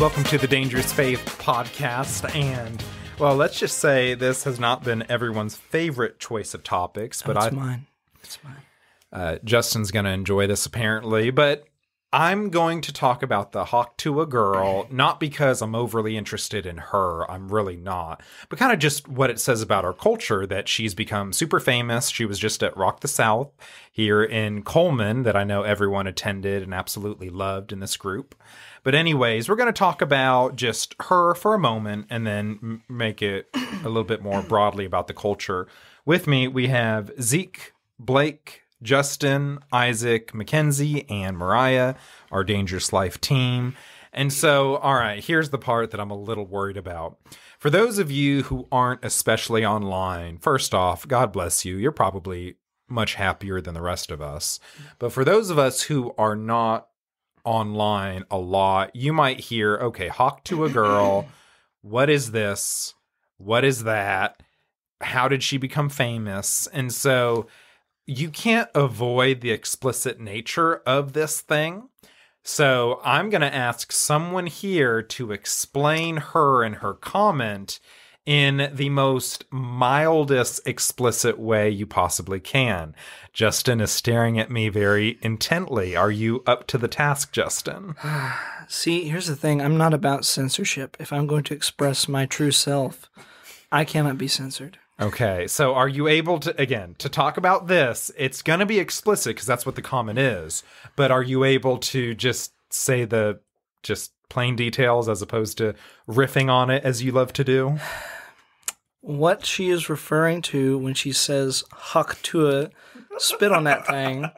Welcome to the Dangerous Faith podcast, and, well, let's just say this has not been everyone's favorite choice of topics, but It's mine. Justin's going to enjoy this apparently, but I'm going to talk about the Hawk Tuah Girl, not because I'm overly interested in her, I'm really not, but kind of just what it says about our culture, that she's become super famous. She was just at Rock the South here in Coleman that I know everyone attended and absolutely loved in this group. But anyways, we're going to talk about just her for a moment and then make it a little bit more broadly about the culture. With me, we have Zeke, Blake, Justin, Isaac, Mackenzie, and Mariah, our Dangerous Life team. And so, all right, here's the part that I'm a little worried about. For those of you who aren't especially online, first off, God bless you. You're probably much happier than the rest of us. But for those of us who are not online a lot, you might hear, okay, Hawk Tuah Girl, what is this? What is that? How did she become famous? And so you can't avoid the explicit nature of this thing. So I'm going to ask someone here to explain her and her comment in the most mildest explicit way you possibly can. Justin is staring at me very intently. Are you up to the task, Justin? See, here's the thing. I'm not about censorship. If I'm going to express my true self, I cannot be censored. Okay, so are you able to, again, to talk about this? It's going to be explicit because that's what the comment is. But are you able to just say the just plain details as opposed to riffing on it as you love to do? What she is referring to when she says Hawk Tuah, spit on that thing,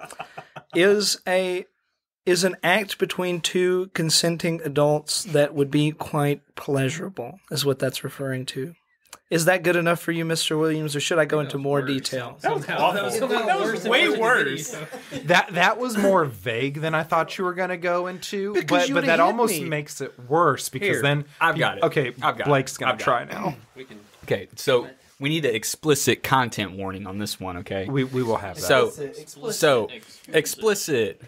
is an act between two consenting adults that would be quite pleasurable, is what that's referring to. Is that good enough for you, Mr. Williams, or should I go into more detail? That was way worse. That was more vague than I thought you were going to go into, Because you but that hit almost me. makes it worse because Here, then I've got it. Okay, I've got Blake's it. going I've to got try it. now. Okay, so we need an explicit content warning on this one, okay? We will have that. So explicit.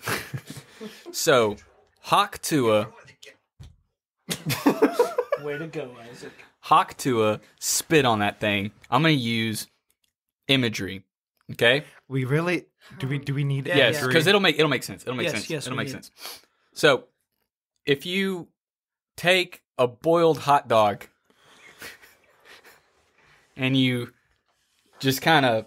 So, Hawk Tuah. Way to go, Isaac. Hawk Tuah, spit on that thing. I'm going to use okay? we really do we need Yes, imagery? because it'll make sense. It'll make Yes, sense. yes, It'll we make need sense. So, if you take a boiled hot dog and you just kind of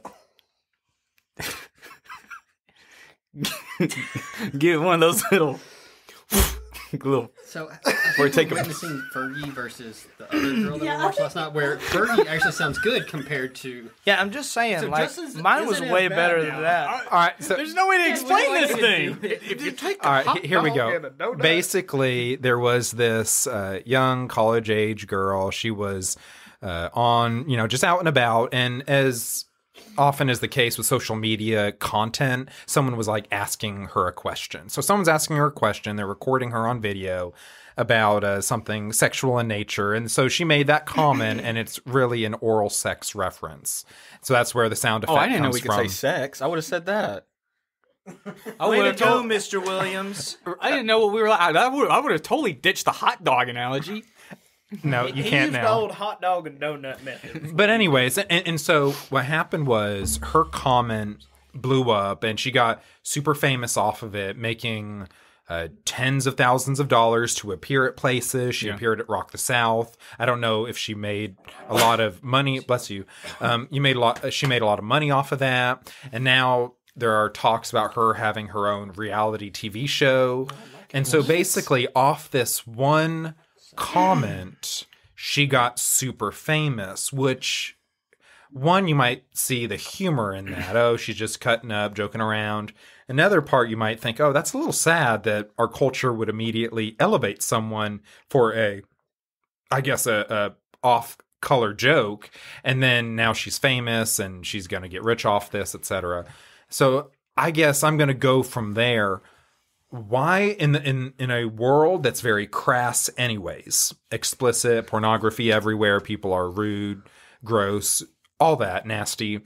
give one of those little So, Or take a- witnessing Fergie versus the other girl that we watched last night, where Fergie actually sounds good compared to... Yeah, I'm just saying, So like, Justin's mine was isn't way as bad better now. than that. All right, so There's no way to explain this thing. If you take all right, here we go. Basically, there was this young college-age girl. She was on, just out and about, and as often is the case with social media content, someone was like asking her a question. So someone's asking her a question. They're recording her on video about something sexual in nature. And so she made that comment, and it's really an oral sex reference. So that's where the sound effect Oh, I didn't know comes we could from. say sex. I would have said that. I Way would to have go, told. Mr. Williams. I didn't know what we were. I would have totally ditched the hot dog analogy. No, you can't used now. the old hot dog and donut method. But anyways, and so what happened was her comment blew up, and she got super famous off of it, making tens of thousands of dollars to appear at places. She appeared at Rock the South. I don't know if she made a lot of money. Bless you. She made a lot of money off of that, and now there are talks about her having her own reality TV show. And so basically, off this one comment, she got super famous, which one, you might see the humor in that. Oh, she's just cutting up, joking around. Another part, you might think, oh, that's a little sad that our culture would immediately elevate someone for a off-color joke, and then now she's famous and she's going to get rich off this, etc. So I guess I'm going to go from there. Why in a world that's very crass anyways, explicit, pornography everywhere, people are rude, gross, all that nasty,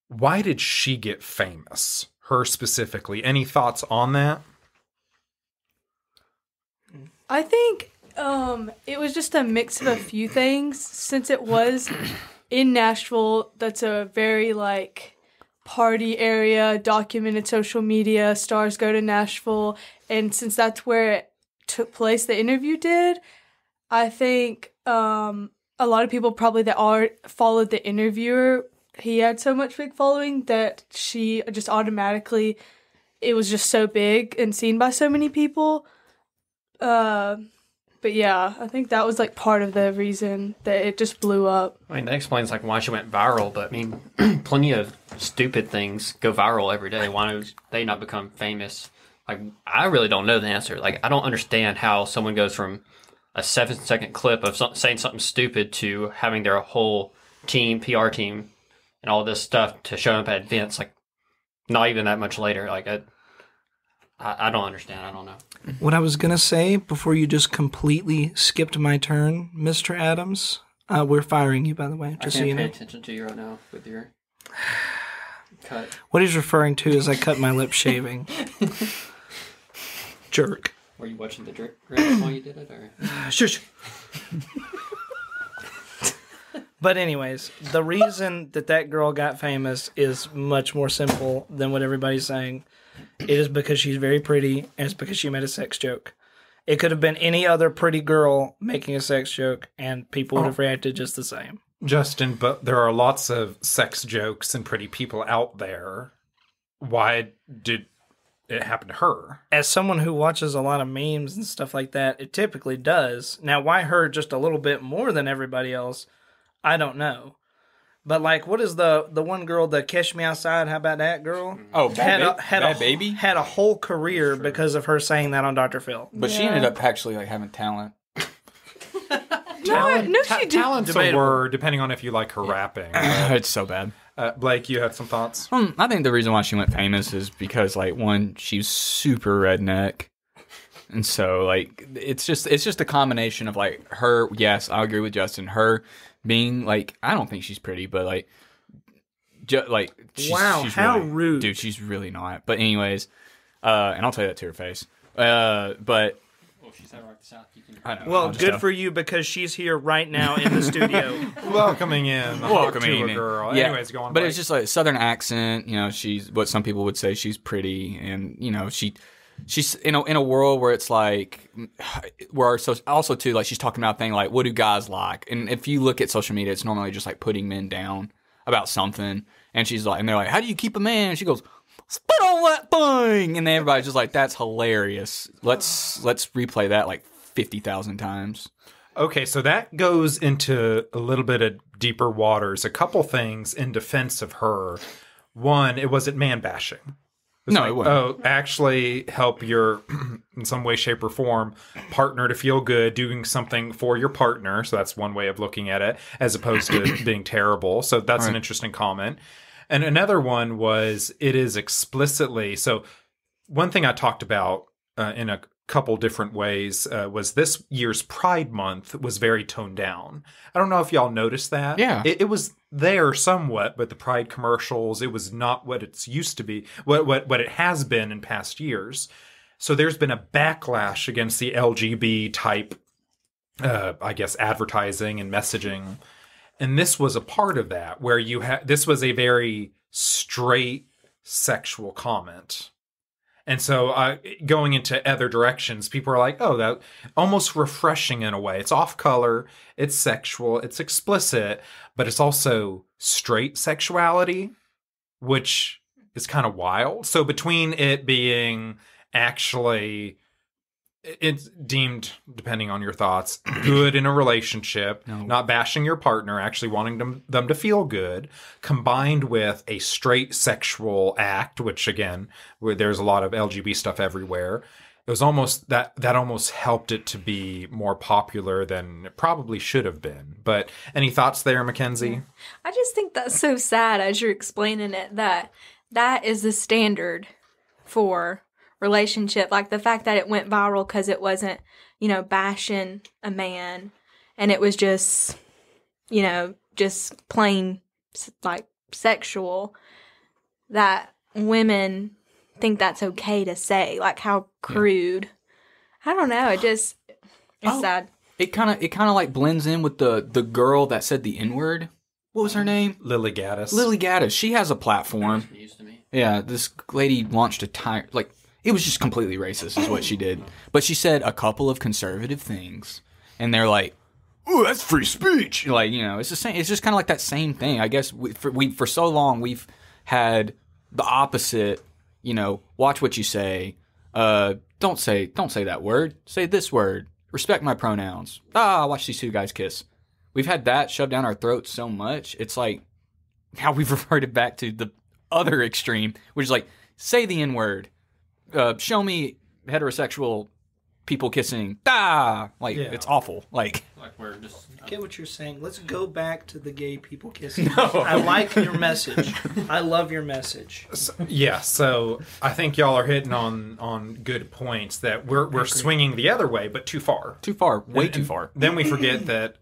why did she get famous? Her specifically. Any thoughts on that? I think it was just a mix of a few things. Since it was in Nashville, that's a very like party area, documented social media, stars go to Nashville, and since that's where it took place, the interview did, I think a lot of people probably that followed the interviewer, he had so much big following that she just automatically, it was just so big and seen by so many people. But yeah, I think that was like part of the reason that it just blew up. I mean, that explains like why she went viral, but I mean, plenty of stupid things go viral every day. Why do they not become famous? Like, I really don't know the answer. Like, I don't understand how someone goes from a 7-second clip of saying something stupid to having their whole team, PR team, and all this stuff to show up at events, like, not even that much later. Like, I don't understand. I don't know. What I was going to say before you just completely skipped my turn, Mr. Adams, we're firing you, by the way, just so you know. I can't pay attention to you right now with your cut. What he's referring to is I cut my lip shaving. Jerk. Were you watching the drip while you did it? Or? Shush. But anyways, the reason that girl got famous is much more simple than what everybody's saying. It is because she's very pretty, and it's because she made a sex joke. It could have been any other pretty girl making a sex joke, and people would have reacted just the same. Justin, but there are lots of sex jokes and pretty people out there. Why did it happen to her? As someone who watches a lot of memes and stuff like that, it typically does. Now, why her just a little bit more than everybody else, I don't know. But, like, what is the one girl, the Catch Me Outside, how about that girl? Oh, Bad Baby? Had a whole career because of her saying that on Dr. Phil. But she ended up actually like having talent. No, she didn't. Talent's a word, depending on if you like her rapping. It's so bad. Blake, you had some thoughts? I think the reason why she went famous is because, like, one, she's super redneck. And so, like, it's just a combination of, like, her, yes, I agree with Justin, her being, like, I don't think she's pretty, but, like, she's how really, rude. Dude, she's really not. But anyways, and I'll tell you that to her face. But... Well, she's out right the south. You can... I know, Well, good for you because she's here right now in the studio. Welcoming in the Hawk Tuah Girl. Yeah. Anyways, go on. But Blake. it's just like Southern accent. You know, she's what some people would say she's pretty, and you know, she's in a world where it's like where also too like she's talking about things like what do guys like, and if you look at social media, it's normally just like putting men down about something, and she's like, and they're like, how do you keep a man? And she goes, spit on that thing, and then everybody's just like, that's hilarious. Let's replay that like 50,000 times. Okay, so that goes into a little bit of deeper waters. A couple things in defense of her. One, it wasn't man bashing. It wasn't. Oh, actually help your, in some way, shape, or form, partner to feel good, doing something for your partner. So that's one way of looking at it, as opposed to being terrible. So that's an interesting comment. And another one was, it is explicitly, so one thing I talked about in a couple different ways was this year's Pride Month was very toned down. I don't know if y'all noticed that. Yeah. It was there somewhat, but the Pride commercials, it was not what it's used to be, what it has been in past years. So there's been a backlash against the LGB type, I guess, advertising and messaging. And this was a part of that, where this was a very straight sexual comment. And so going into other directions, people are like, oh, that almost refreshing in a way. It's off color, it's sexual, it's explicit, but it's also straight sexuality, which is kind of wild. So between it being actually, it's deemed, depending on your thoughts, good in a relationship, not bashing your partner, actually wanting them to feel good, combined with a straight sexual act, which again, where there's a lot of LGBT stuff everywhere, it was almost that almost helped it to be more popular than it probably should have been. But any thoughts there, Mackenzie? Yeah. I just think that's so sad as you're explaining it, that is the standard for relationship. Like the fact that it went viral because it wasn't, bashing a man, and it was just, just plain like sexual, that women think that's okay to say. Like how crude. I don't know. It's sad. it kind of like blends in with the girl that said the N-word. What was her name? Lily Gaddis. Lily Gaddis. She has a platform. News to me. Yeah, this lady launched it was just completely racist is what she did. But she said a couple of conservative things, and they're like, "Ooh, that's free speech." Like, it's the same. It's just kind of like that same thing. I guess for so long we've had the opposite. Watch what you say. Don't say that word. Say this word. Respect my pronouns. Watch these two guys kiss. We've had that shoved down our throats so much. It's like how we've reverted back to the other extreme, which is like, say the N-word. Show me heterosexual people kissing. It's awful. Like we're just. I get what you're saying. Let's go back to the gay people kissing. I like your message. I love your message. So I think y'all are hitting on good points that we're swinging the other way, but too far. Too far. Way too far. Then we forget that,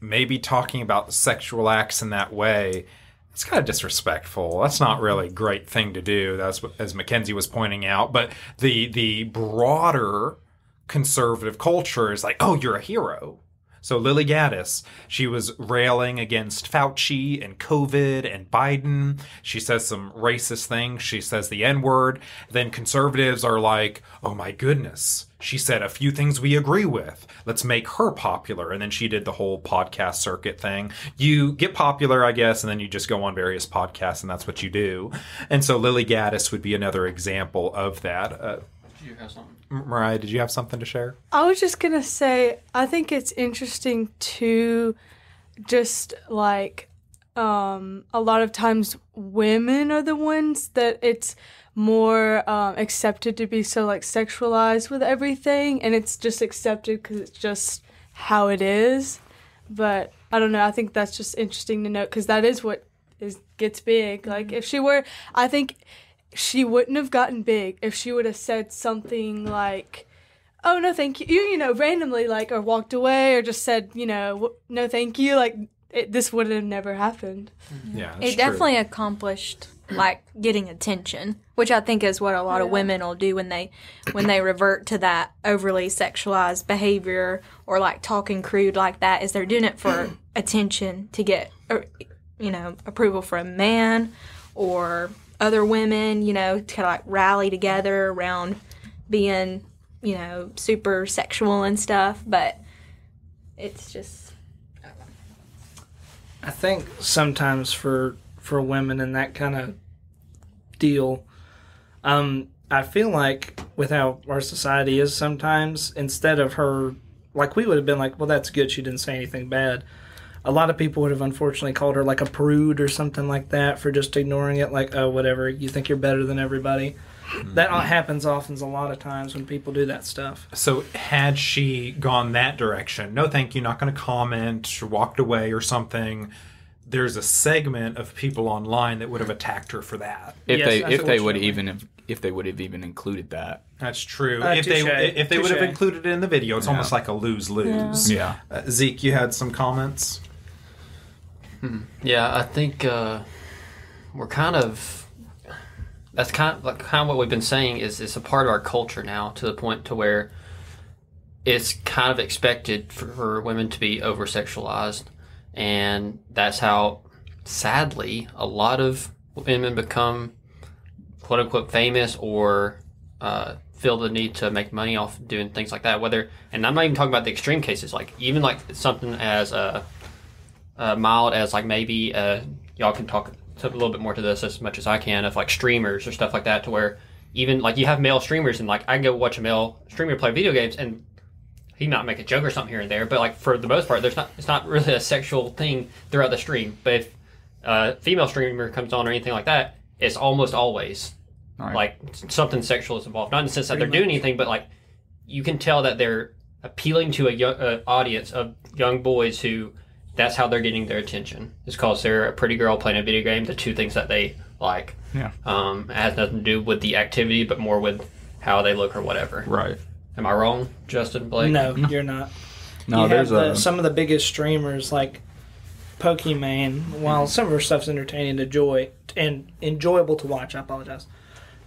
maybe talking about sexual acts in that way, it's kind of disrespectful. That's not really a great thing to do. That's what, as Mackenzie was pointing out. But the broader conservative culture is like, oh, you're a hero. So Lily Gaddis, she was railing against Fauci and COVID and Biden. She says some racist things. She says the N-word. Then conservatives are like, oh my goodness, she said a few things we agree with. Let's make her popular. And then she did the whole podcast circuit thing. You get popular, I guess, and then you just go on various podcasts, and that's what you do. And so Lily Gaddis would be another example of that. You have something? Mariah, did you have something to share? I was just going to say, I think it's interesting to just like a lot of times women are the ones that it's more accepted to be so like sexualized with everything, and it's just accepted because it's just how it is. But I don't know, I think that's just interesting to note because that is what gets big. Like if she were, I think she wouldn't have gotten big if she would have said something like, oh, no, thank you, randomly, like, or walked away or just said, no, thank you. Like, this would have never happened. Yeah, it definitely accomplished, like, getting attention, which I think is what a lot of women will do when they revert to that overly sexualized behavior or, like, talking crude like that, is they're doing it for attention to get, approval from a man or other women, to kind of like rally together around being, super sexual and stuff. But it's just, I think sometimes for women in that kind of deal, I feel like with how our society is sometimes, instead of her, like we would have been like, well, that's good, she didn't say anything bad. A lot of people would have unfortunately called her like a prude or something like that for just ignoring it, like, oh, whatever, you think you're better than everybody. That happens often a lot of times when people do that stuff. So had she gone that direction, no thank you, not going to comment, or walked away or something, there's a segment of people online that would have attacked her for that. If they would have even included that. That's true. If they would have included it in the video, it's almost like a lose-lose. Yeah. Zeke, you had some comments? Yeah, I think we're kind of... That's kind of what we've been saying is it's a part of our culture now, to the point to where it's kind of expected for women to be over-sexualized. And that's how, sadly, a lot of women become quote-unquote famous or feel the need to make money off doing things like that. And I'm not even talking about the extreme cases, like even like something as mild as like maybe y'all can talk a little bit more to this as much as I can, of like streamers or stuff like that, to where even like you have male streamers and like I can go watch a male streamer play video games and he might make a joke or something here and there, but like for the most part, it's not really a sexual thing throughout the stream. But if a female streamer comes on or anything like that, it's almost always like something sexual is involved. Not in the sense that they're doing anything, but like you can tell that they're appealing to a young audience of young boys who that's how they're getting their attention. It's because they're a pretty girl playing a video game. The two things that they like. Yeah. It has nothing to do with the activity, but more with how they look or whatever. Right. Am I wrong, Justin Blake? No, you're not. No, there's some of the biggest streamers like Pokemon. While some of her stuff's entertaining and enjoyable to watch, I apologize.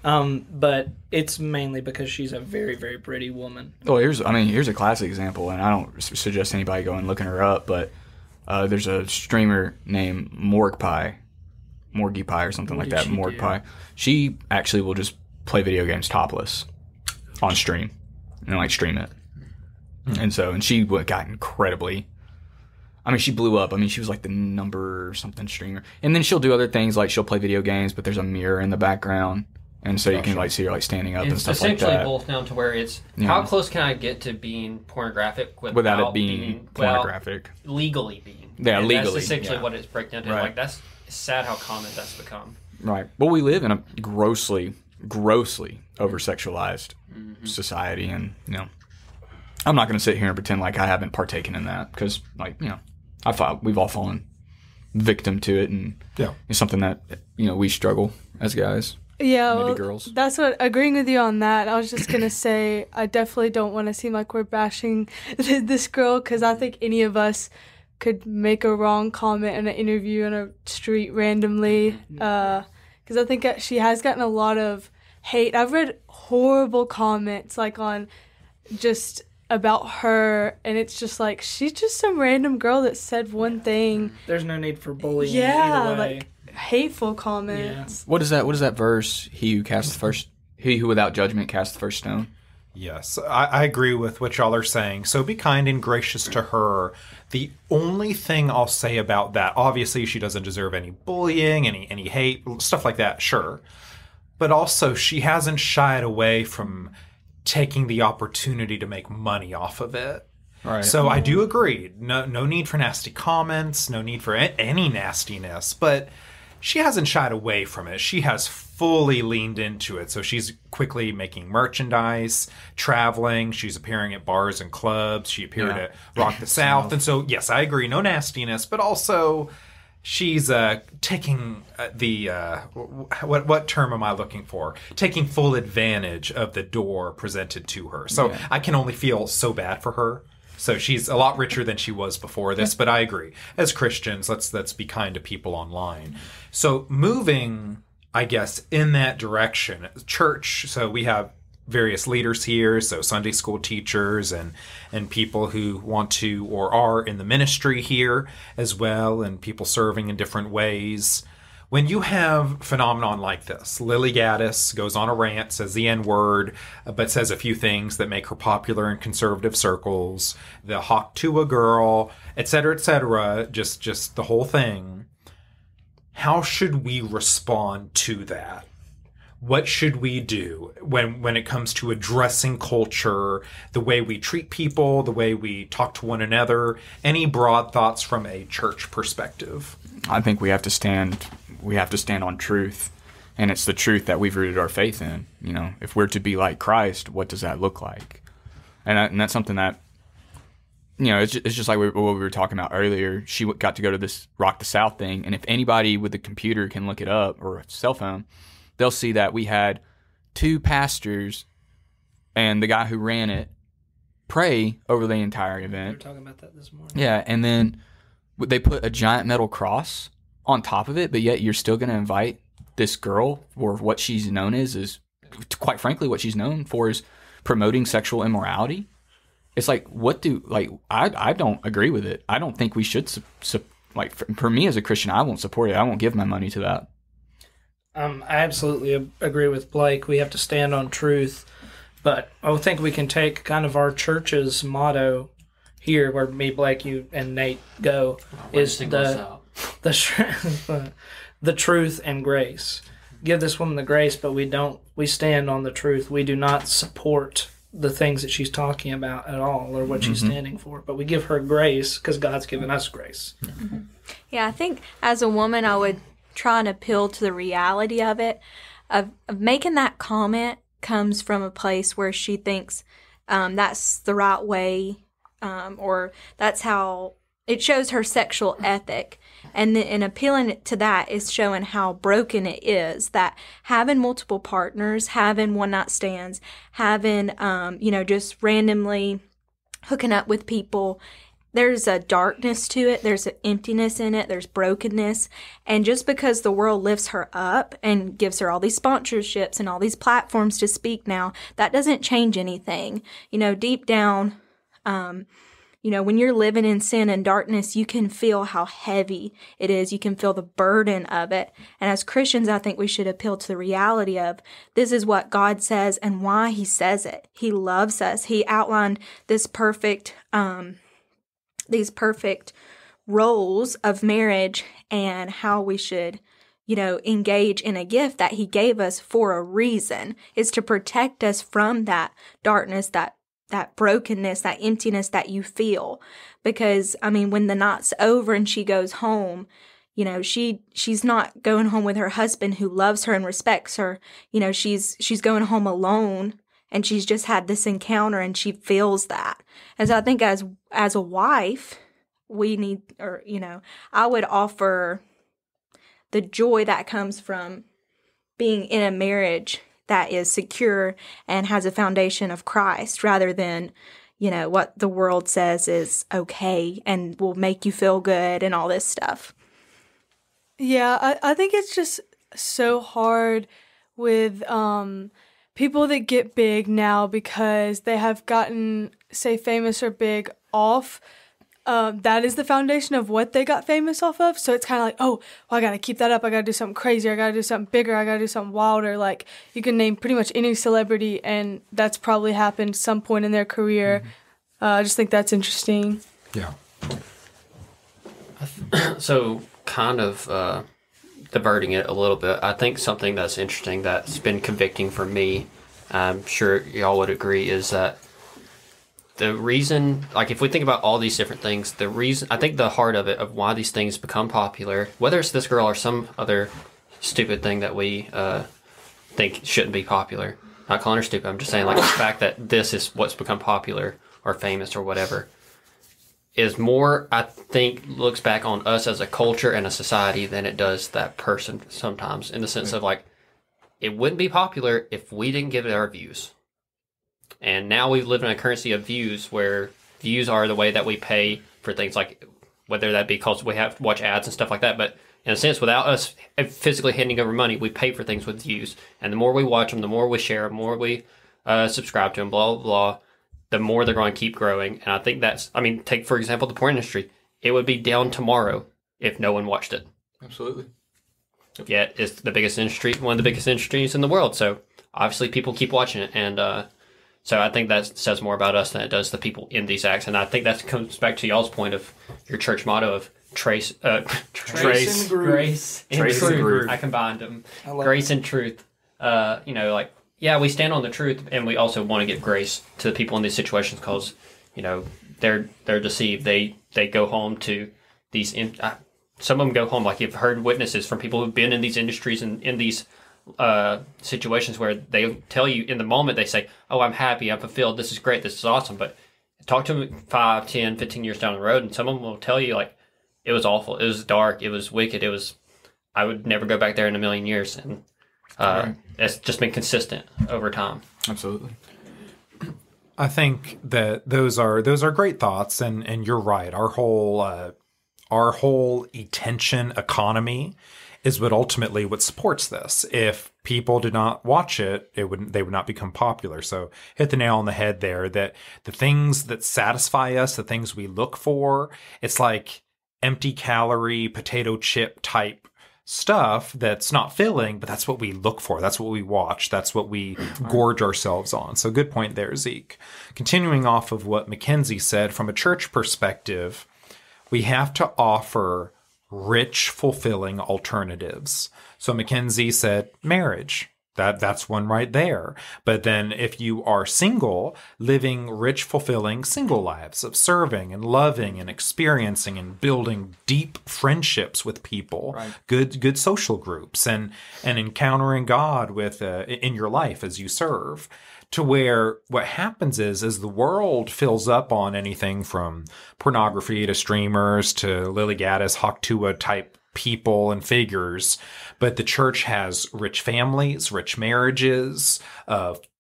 But it's mainly because she's a very, very pretty woman. Well, here's a classic example, and I don't suggest anybody going looking her up, but there's a streamer named Morgue Pie or something like that. Morgue Pie. She actually will just play video games topless on stream and like stream it. And she got incredibly. I mean, she blew up. I mean, she was like the number something streamer. And then she'll do other things, like she'll play video games, but there's a mirror in the background. And so you can like see her like standing up and stuff like that. It's essentially boils down to where it's how close can I get to being pornographic without it being pornographic? Legally being. Yeah, and legally. That's essentially what it's breaking down to. Right. Like, that's sad how common that's become. Right. But we live in a grossly over-sexualized society. And, I'm not going to sit here and pretend like I haven't partaken in that because, like, we've all fallen victim to it. And it's something that, we struggle as guys. Yeah, maybe well, girls. That's what, agreeing with you on that, I was just going to say, I definitely don't want to seem like we're bashing this girl, because I think any of us could make a wrong comment in an interview on a street randomly, because I think she has gotten a lot of hate. I've read horrible comments, like, on just about her, and it's just like, she's just some random girl that said one thing. There's no need for bullying either way. Like, hateful comments. Yeah. What is that verse? He who without judgment casts the first stone. Yes, I agree with what y'all are saying. So be kind and gracious to her. The only thing I'll say about that, obviously she doesn't deserve any bullying, any hate, stuff like that, sure. But also she hasn't shied away from taking the opportunity to make money off of it. Right. So I do agree. No need for nasty comments, no need for any nastiness, but she hasn't shied away from it. She has fully leaned into it. So she's quickly making merchandise, traveling. She's appearing at bars and clubs. She appeared at Rock the South. And so, yes, I agree. No nastiness, but also she's taking what term am I looking for? Taking full advantage of the door presented to her. So I can only feel so bad for her. So she's a lot richer than she was before this, but I agree. As Christians, let's be kind to people online. So moving, I guess, in that direction, church, so we have various leaders here, so Sunday school teachers and people who want to or are in the ministry here as well, and people serving in different ways. When you have phenomenon like this, Lily Gaddis goes on a rant, says the N-word, but says a few things that make her popular in conservative circles, the Hawk Tuah Girl, et cetera, just the whole thing. How should we respond to that? What should we do when it comes to addressing culture, the way we treat people, the way we talk to one another? Any broad thoughts from a church perspective? I think we have to stand on truth, and it's the truth that we've rooted our faith in. If we're to be like Christ, what does that look like? And that's something that, it's just like what we were talking about earlier. She got to go to this Rock the South thing, and if anybody with a computer can look it up, or a cell phone, they'll see that we had 2 pastors and the guy who ran it pray over the entire event. We were talking about that this morning. Yeah, and then they put a giant metal cross on top of it, but yet you're still going to invite this girl, or what she's known as is, quite frankly, what she's known for is promoting sexual immorality. It's like, I don't agree with it. I don't think we should, for me as a Christian, I won't support it. I won't give my money to that. I absolutely agree with Blake. We have to stand on truth, but I think we can take kind of our church's motto here, where me, Blake, you, and Nate go, is the truth and grace. Give this woman the grace, but we stand on the truth. We do not support the things that she's talking about at all, or what she's standing for, but we give her grace because God's given us grace. Mm-hmm. Yeah, I think as a woman, I would try and appeal to the reality of it, of making that comment comes from a place where she thinks that's the right way, or that's how it shows her sexual ethic. And appealing to that is showing how broken it is, that having multiple partners, having one-night stands, having, just randomly hooking up with people there's a darkness to it. There's an emptiness in it. There's brokenness. And just because the world lifts her up and gives her all these sponsorships and all these platforms to speak now, that doesn't change anything. You know, deep down, you know, when you're living in sin and darkness, you can feel how heavy it is. You can feel the burden of it. And as Christians, I think we should appeal to the reality of this is what God says and why he says it. He loves us. He outlined this these perfect roles of marriage and how we should, you know, engage in a gift that he gave us for a reason, is to protect us from that darkness, that brokenness, that emptiness that you feel. Because, I mean, when the night's over and she goes home, you know, she's not going home with her husband who loves her and respects her. You know, she's going home alone, and she's just had this encounter and she feels that. And so I think as a wife, we need, or, you know, I would offer the joy that comes from being in a marriage that is secure and has a foundation of Christ, rather than, you know, what the world says is okay and will make you feel good and all this stuff. Yeah, I think it's just so hard with people that get big now because they have gotten, say, famous or big off. That is the foundation of what they got famous off of. So it's kind of like, oh, well, I got to keep that up. I got to do something crazier. I got to do something bigger. I got to do something wilder. Like, you can name pretty much any celebrity, and that's probably happened some point in their career. I just think that's interesting. Yeah. So, kind of diverting it a little bit, I think something that's interesting that's been convicting for me, I'm sure y'all would agree, is that the reason, like, if we think about all these different things, the reason, I think the heart of it, of why these things become popular, whether it's this girl or some other stupid thing that we think shouldn't be popular, not calling her stupid, I'm just saying, like, the fact that this is what's become popular or famous or whatever, is more, I think, looks back on us as a culture and a society than it does that person sometimes, in the sense of, like, it wouldn't be popular if we didn't give it our views. And now we live in a currency of views, where views are the way that we pay for things, like, whether that be because we have to watch ads and stuff like that. But in a sense, without us physically handing over money, we pay for things with views. And the more we watch them, the more we share, the more we subscribe to them, blah, blah, blah, the more they're going to keep growing. And I think that's, I mean, take, for example, the porn industry. It would be down tomorrow if no one watched it. Absolutely. Yet it's the biggest industry, one of the biggest industries in the world. So obviously people keep watching it. And so I think that says more about us than it does the people in these acts. And I think that comes back to y'all's point of your church motto of grace and truth. I combined them. Grace and truth. You know, like, yeah, we stand on the truth, and we also want to give grace to the people in these situations because, you know, they're deceived. They go home to these. Some of them go home, like, you've heard witnesses from people who've been in these industries and in these situations where they tell you in the moment, they say, oh, I'm happy, I'm fulfilled, this is great, this is awesome. But talk to them 5, 10, 15 years down the road, and some of them will tell you, like, it was awful, it was dark, it was wicked, I would never go back there in a million years. And it's just been consistent over time. Absolutely. I think that those are great thoughts, and you're right. Our whole attention economy is what supports this. If people did not watch it, they would not become popular. So hit the nail on the head there, that the things that satisfy us, the things we look for, it's like empty calorie, potato chip type stuff that's not filling, but that's what we look for. That's what we watch. That's what we gorge ourselves on. So good point there, Zeke. Continuing off of what Mackenzie said, from a church perspective, we have to offer rich, fulfilling alternatives. So Mackenzie said marriage. That's one right there. But then if you are single, living rich, fulfilling single lives of serving and loving and experiencing and building deep friendships with people, right. good social groups, and encountering God with in your life as you serve. To where what happens is the world fills up on anything from pornography to streamers to Lily Gaddis, Hawk Tuah type people and figures, but the church has rich families, rich marriages,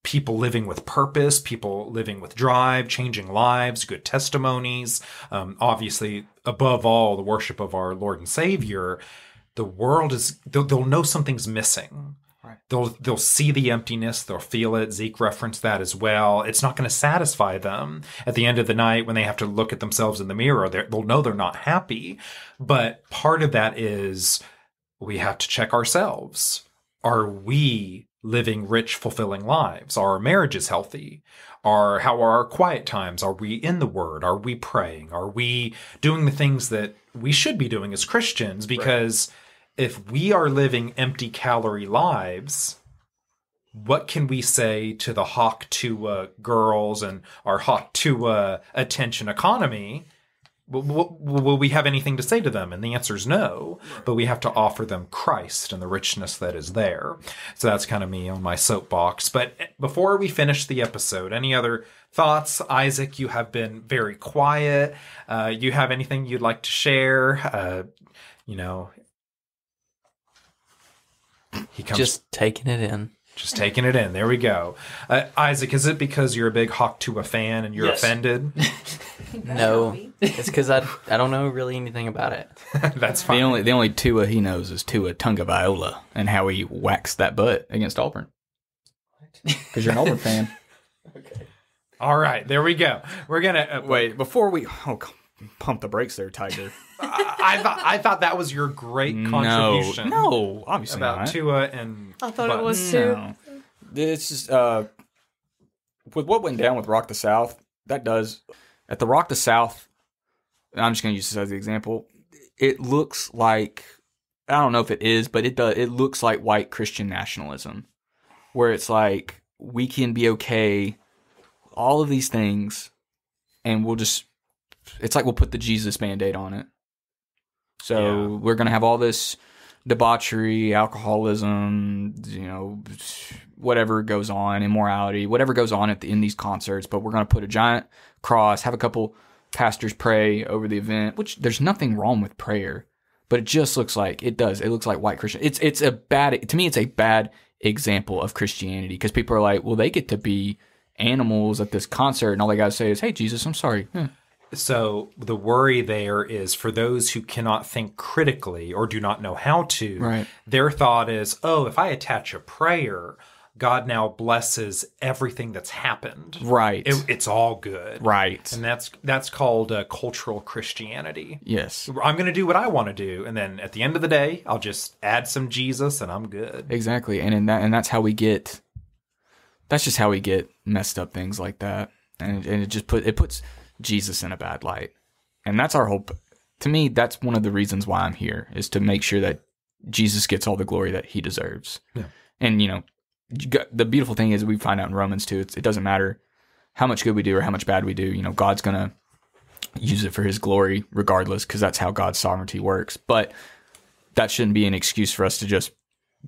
people living with purpose, people living with drive, changing lives, good testimonies, obviously, above all, the worship of our Lord and Savior, the world is, they'll know something's missing. Right. They'll see the emptiness. They'll feel it. Zeke referenced that as well. It's not going to satisfy them at the end of the night when they have to look at themselves in the mirror. They'll know they're not happy. But part of that is we have to check ourselves. Are we living rich, fulfilling lives? Are our marriages healthy? How are our quiet times? Are we in the Word? Are we praying? Are we doing the things that we should be doing as Christians? Because if we are living empty calorie lives, what can we say to the Hawk Tuah girls and our Hawk Tuah attention economy? Will we have anything to say to them? And the answer is no, but we have to offer them Christ and the richness that is there. So that's kind of me on my soapbox. But before we finish the episode, any other thoughts? Isaac, you have been very quiet. You have anything you'd like to share? He comes Just taking it in. just taking it in. There we go. Isaac, is it because you're a big Hawk Tuah fan and you're offended? No, it's because I don't know really anything about it. That's fine. The only Tua he knows is Tua Tagovailoa and how he waxed that butt against Auburn. Because you're an Auburn fan. All right, there we go. We're gonna Wait, before we pump the brakes there, Tiger. I thought that was your great contribution. No, obviously about not. Tua and I thought it was No. too. It's just with what went down with Rock the South. That does at the Rock the South. I'm just going to use this as the example. It looks like, I don't know if it is, but it does. It looks like white Christian nationalism, where it's like we can be okay, all of these things, and we'll just. It's like we'll put the Jesus Band-Aid on it. So we're going to have all this debauchery, alcoholism, whatever goes on, immorality, whatever goes on in these concerts. But we're going to put a giant cross, have a couple pastors pray over the event, which there's nothing wrong with prayer. But it just looks like, it does. It looks like white Christian. It's a bad, to me, it's a bad example of Christianity because people are like, well, they get to be animals at this concert and all they got to say is, hey, Jesus, I'm sorry. So the worry there is for those who cannot think critically or do not know how to, Right. Their thought is, oh, if I attach a prayer, God now blesses everything that's happened. Right. It's all good. Right. And that's called cultural Christianity. Yes. I'm going to do what I want to do. And then at the end of the day, I'll just add some Jesus and I'm good. Exactly. And that's how we get, that's just how we get messed up things like that. And it just puts Jesus in a bad light. And that's our whole, to me, that's one of the reasons why I'm here, is to make sure that Jesus gets all the glory that he deserves. Yeah. And, the beautiful thing is we find out in Romans too, it doesn't matter how much good we do or how much bad we do, God's going to use it for his glory regardless, because that's how God's sovereignty works. But that shouldn't be an excuse for us to just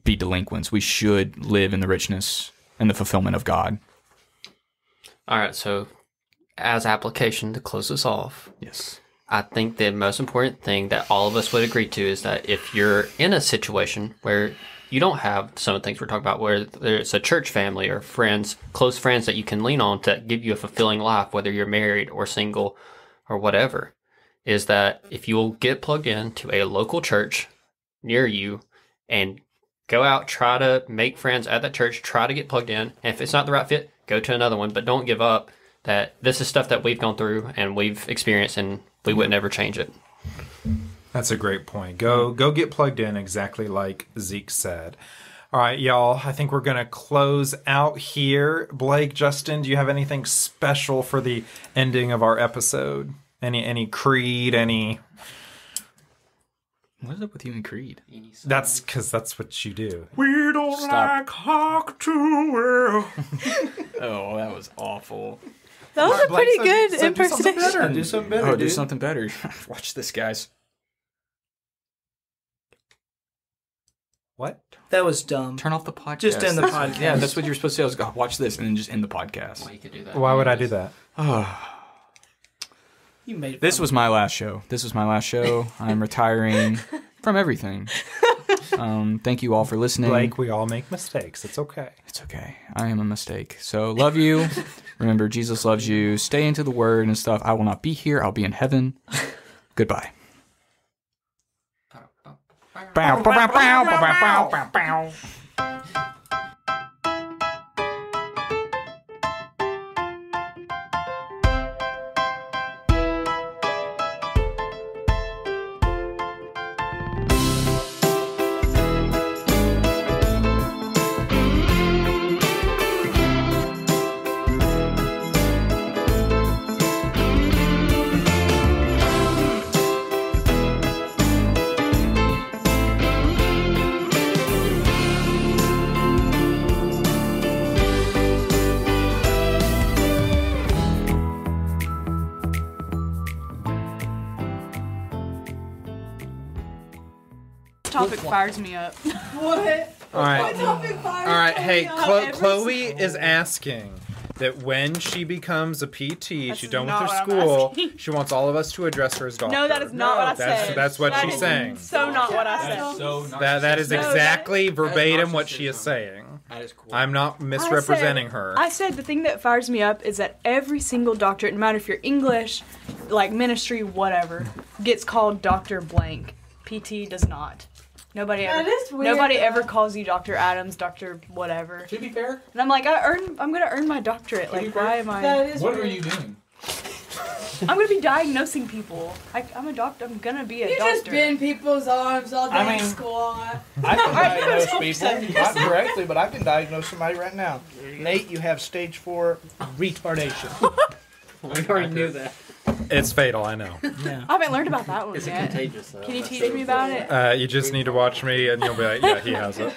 be delinquents. We should live in the richness and the fulfillment of God. All right, so as application to close this off, Yes. I think the most important thing that all of us would agree to is that if you're in a situation where you don't have some of the things we're talking about, where there's a church family or friends, close friends that you can lean on to give you a fulfilling life, whether you're married or single or whatever, is that if you'll get plugged in to a local church near you and go out, try to make friends at that church, try to get plugged in. And if it's not the right fit, go to another one, but don't give up. That this is stuff that we've gone through and we've experienced, and we would never change it. That's a great point. Go get plugged in, exactly like Zeke said. All right, y'all, I think we're going to close out here. Blake, Justin, do you have anything special for the ending of our episode? Any creed, any... What is up with you and Creed? That's because that's what you do. We don't like Hawk Tuah. Oh, that was awful. That was a Blake pretty said- good said do something impersonation. better. Do something better, Oh, do dude. something better. Watch this, guys. What? That was dumb. Turn off the podcast. Just end the podcast. Yeah, that's what you're supposed to do. I was go, watch this and then just end the podcast. Well, you could do that. Why would I do that? You made This was my last show. I'm retiring from everything. Thank you all for listening. Blake, we all make mistakes. It's okay. It's okay. I am a mistake. So love you. Remember, Jesus loves you. Stay into the word and stuff. I will not be here. I'll be in heaven. Goodbye. Bow, bow, bow, bow, bow, bow, bow. Topic fires me up. What? All right. All right. Hey, Chloe is asking that when she becomes a PT, she's done with her not what I'm school, asking. she wants all of us to address her as doctor. No, that is not what I said. That's what That she's is saying. So not what I said. That is No, exactly verbatim what she is saying. That is cool. I'm not misrepresenting her. I said the thing that fires me up is that every single doctorate, no matter if you're English, like ministry, whatever, gets called Dr. Blank. PT does not. Nobody ever. That is weird. Nobody ever calls you Dr. Adams, Dr. whatever. To be fair, And I'm like, I'm gonna earn my doctorate. Like, why am I? That is what weird. are you doing? I'm gonna be diagnosing people. I'm a doctor. I'm gonna be a You doctor. just bend people's arms all day I mean- in school. I can diagnose people, not correctly, but I can diagnose somebody right now. Nate, you have stage 4 retardation. We already knew that. It's fatal, I know. I haven't learned about that one It's yet. contagious, though. Can you teach me about it? You just need to watch me and you'll be like, yeah, he has it.